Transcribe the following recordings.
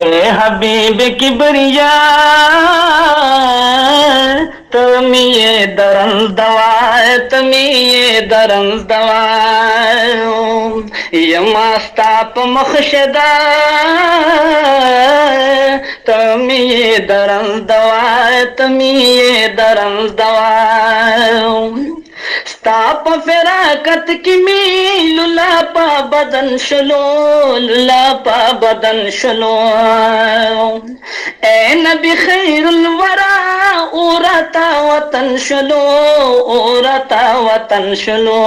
ए हबीब किबरिया तुम ये दरंज दवाए तुम ये दरंज दवाए ये मास्ताप मखशदा तुम ये दरंज दवाए तुम ये दरंज दवाए स्ताप फिराकत की मी लुलापा बदन शलो लुलापा बदन शलो ए नबी खैरुल वरा उरता वतन शलो उरता वतन शलो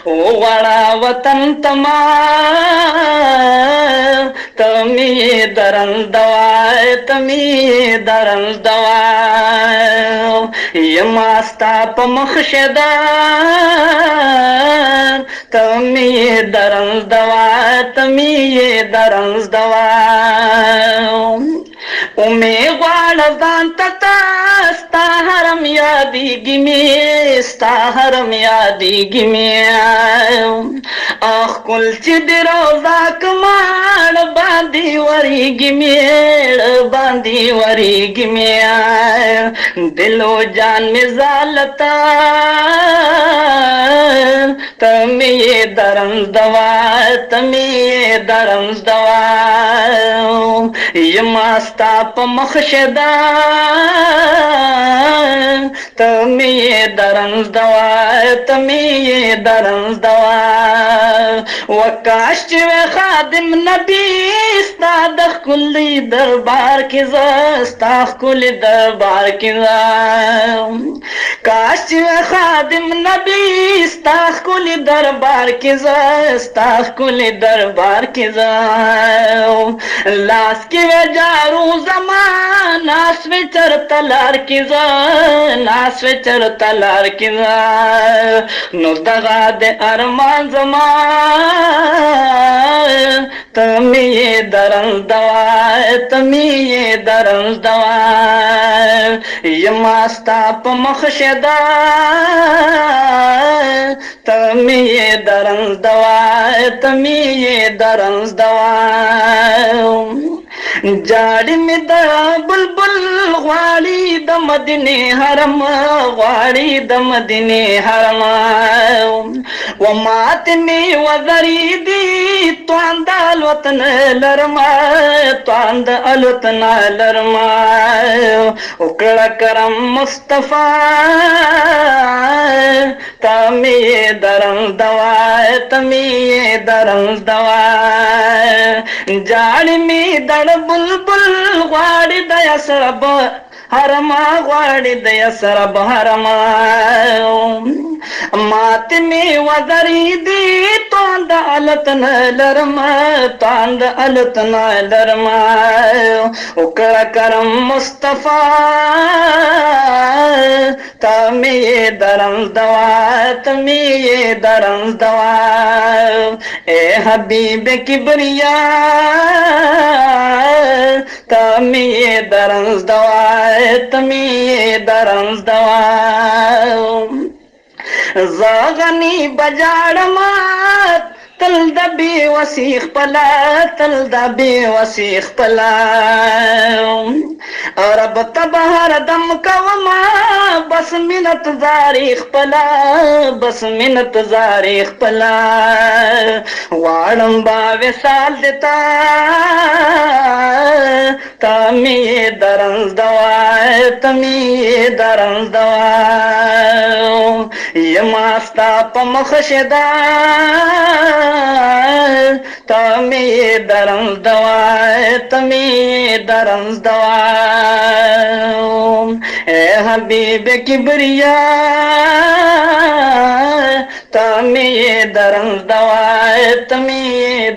ओ वड़ा वतन तमा तमी दरन दवाए तमी दरन दवाए ये मास्ताप मखशदा तमी दरंज दवा तमी ये दरंज दवा उमे वाड़दान तता स्ता हरम यादी गिमे स्ता हरम यादी गिमे आख कुल चिदरोजा कमाड़ बांधी वरी गिमेड़ बांधी वरी गिमे दिलो जान में जालता तमी ये दरंज दवा तमी ये दरंज दवा ये मास्ताप मखशदा तमी ये दरंज दवा तमी ये दरंज दवा वकाश वे खादिम नबी स्ताद कुली दरबार की स्ताद कुली दरबार की काश वे खादिम नबी स्ताद कुली दरबार की स्ताद कुली दरबार की लाश की वे जारू जमान नास वे चर तलार की नास वे चर तलार की नो दगा दे अरमान जमान तमी ये दरंज दवा तमी ये दरंज दवा ये मास्ताप मखशदा तमी ये दरंज दवा तमी ये दरंज दवा जाड़ी में दड़ा बुलबुल ग्वाड़ी द मदीने हरम ग्वाड़ी द मदीने हरम वो मात में वजरी दी त्वांद अलवतन लरमा त्वांद अलवतन लरमा उकड़ा करम मुस्तफा तमी ये दरंज दवा तमी ये दरंज दवा जाड़ी में दड़ बुलबुल ग्वाड़ी दया सरब हरमा ग्वाड़ी दया सरब हरमा मात में वजरी दी तांद अलतन लरमा तांद अलतन लरमा उकड़ा करम मुस्तफा तमी ये दरंज दवा तमी ये दरंज दवा ए हबीब किबरिया तमी ये दरंज दवा तमी ये दरंज दवा जागनी बजाड़ मात तल दबी वसीख पला तल दबी वसीख पला और अब तबहर दम कवमा बस मिनत जारिख पला बस मिनत जारिख पला वाड़म बावे साल देता तमी ये दरंज दवा तमी ये दरंज दवा ये मास्ताप मखशदा तमी ये दरंज दवा तमी ये दरंज दवा ए हबीब किबरिया तमी ये दरंज दवा तमी ये